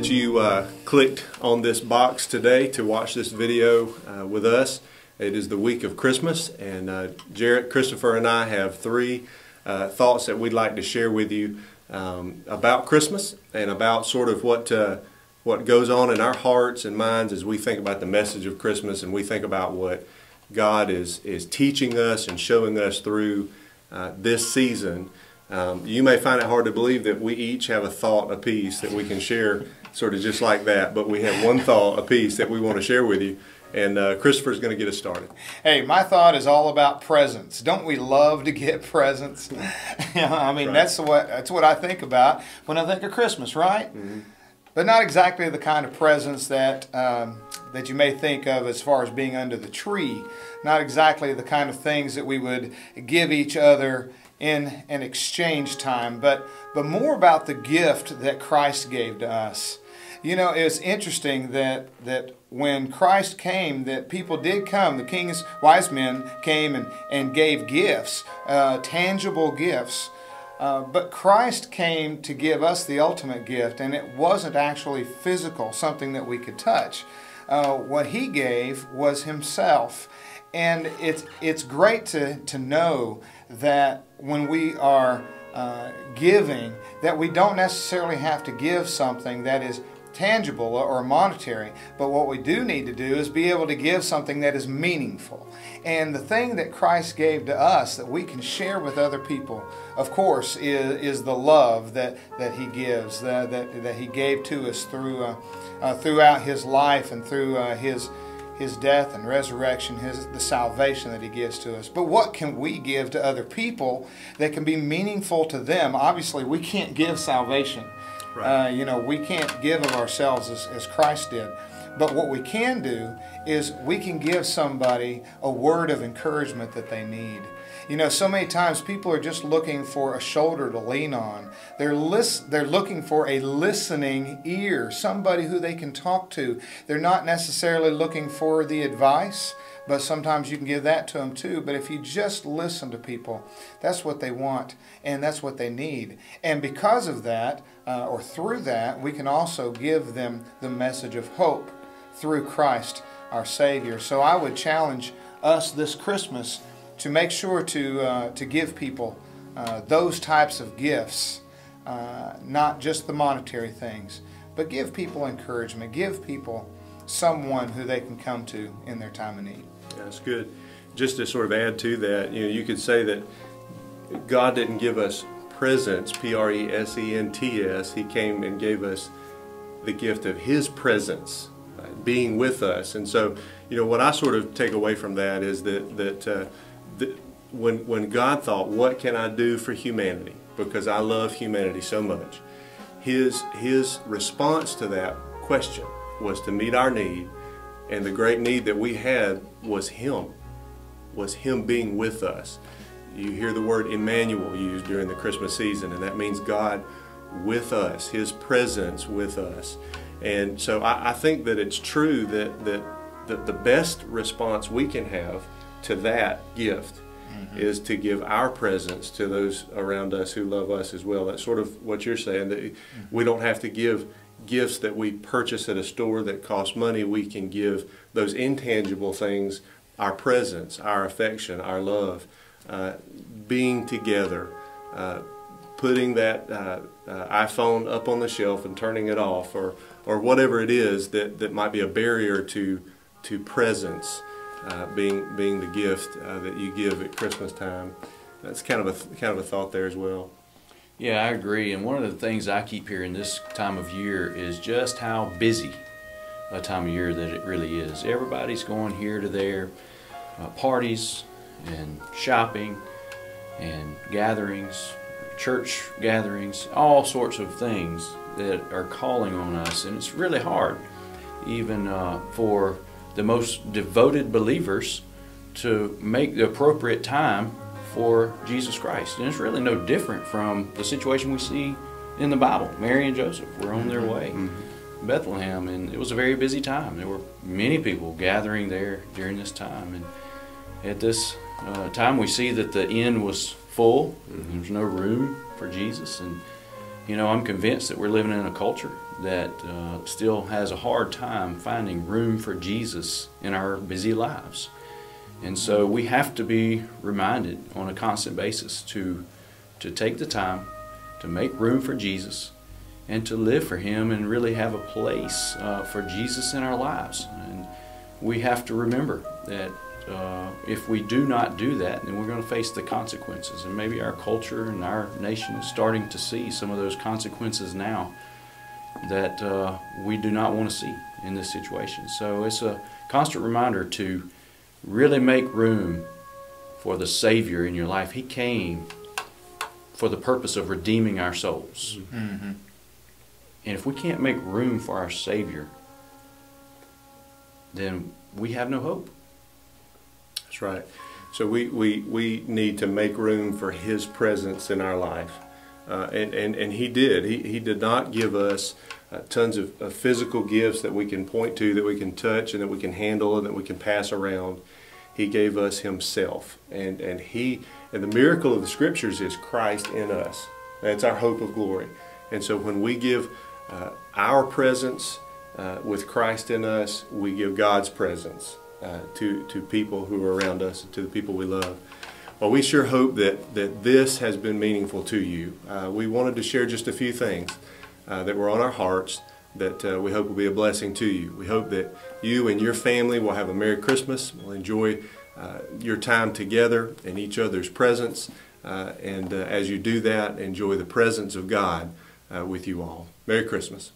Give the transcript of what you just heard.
that you clicked on this box today to watch this video with us. It is the week of Christmas, and Jarrett, Christopher, and I have three thoughts that we'd like to share with you about Christmas and about sort of what goes on in our hearts and minds as we think about the message of Christmas and we think about what God is teaching us and showing us through this season. You may find it hard to believe that we each have a thought apiece that we can share sort of just like that, but we have one thought apiece that we want to share with you, and Christopher's going to get us started. Hey, my thought is all about presents. Don't we love to get presents? I mean, right. That's what I think about when I think of Christmas, right? Mm-hmm. But not exactly the kind of presents that that you may think of as far as being under the tree. Not exactly the kind of things that we would give each other in an exchange time, but more about the gift that Christ gave to us. You know, it's interesting that when Christ came, that people did come. The king's wise men came and gave gifts, tangible gifts. But Christ came to give us the ultimate gift, and it wasn't actually physical, something that we could touch. What He gave was Himself. And it's great to know that when we are giving, that we don't necessarily have to give something that is tangible or monetary, but what we do need to do is be able to give something that is meaningful. And the thing that Christ gave to us that we can share with other people, of course, is the love that He gives, that He gave to us throughout His life and through His death and resurrection, the salvation that He gives to us. But what can we give to other people that can be meaningful to them? Obviously, we can't give salvation. Right. You know, we can't give of ourselves as Christ did. But what we can do is we can give somebody a word of encouragement that they need. You know, so many times people are just looking for a shoulder to lean on. They're looking for a listening ear, somebody who they can talk to. They're not necessarily looking for the advice, but sometimes you can give that to them too. But if you just listen to people, that's what they want and that's what they need. And because of that, or through that, we can also give them the message of hope through Christ our Savior. So I would challenge us this Christmas to make sure to give people those types of gifts, not just the monetary things, but give people encouragement, give people someone who they can come to in their time of need. Yeah, that's good. Just to sort of add to that, you know, you could say that God didn't give us presents, P-R-E-S-E-N-T-S. He came and gave us the gift of His presence, being with us. And so, you know, what I sort of take away from that is that when God thought, what can I do for humanity? Because I love humanity so much. His response to that question was to meet our need, and the great need that we had was Him being with us. You hear the word Emmanuel used during the Christmas season, and that means God with us, His presence with us. And so I think that it's true that the best response we can have to that gift is to give our presence to those around us who love us as well. That's sort of what you're saying, that we don't have to give gifts that we purchase at a store that cost money. We can give those intangible things, our presence, our affection, our love, being together, putting that iPhone up on the shelf and turning it off, or whatever it is that might be a barrier to presence, being the gift that you give at Christmas time. That's kind of a thought there as well. Yeah, I agree. And one of the things I keep hearing this time of year is just how busy a time of year that it really is. Everybody's going here to there, parties and shopping and gatherings, church gatherings, all sorts of things that are calling on us. And it's really hard, even for the most devoted believers, to make the appropriate time for Jesus Christ. And it's really no different from the situation we see in the Bible. Mary and Joseph were on their way to Bethlehem, and it was a very busy time. There were many people gathering there during this time. And at this time we see that the inn was full. There's no room for Jesus. And you know, I'm convinced that we're living in a culture that still has a hard time finding room for Jesus in our busy lives. And so we have to be reminded on a constant basis to take the time to make room for Jesus and to live for Him and really have a place for Jesus in our lives. And we have to remember that if we do not do that, then we're going to face the consequences. And maybe our culture and our nation is starting to see some of those consequences now that we do not want to see in this situation. So it's a constant reminder to really make room for the Savior in your life. He came for the purpose of redeeming our souls. Mm-hmm. And if we can't make room for our Savior, then we have no hope. That's right. So we need to make room for His presence in our life. And He did. He did not give us tons of physical gifts that we can point to, that we can touch, and that we can handle, and that we can pass around. He gave us Himself. And the miracle of the Scriptures is Christ in us. That's our hope of glory. And so when we give our presence with Christ in us, we give God's presence to people who are around us, to the people we love. Well, we sure hope that this has been meaningful to you. We wanted to share just a few things that were on our hearts that we hope will be a blessing to you. We hope that you and your family will have a Merry Christmas. We'll enjoy your time together in each other's presence. And as you do that, enjoy the presence of God with you all. Merry Christmas.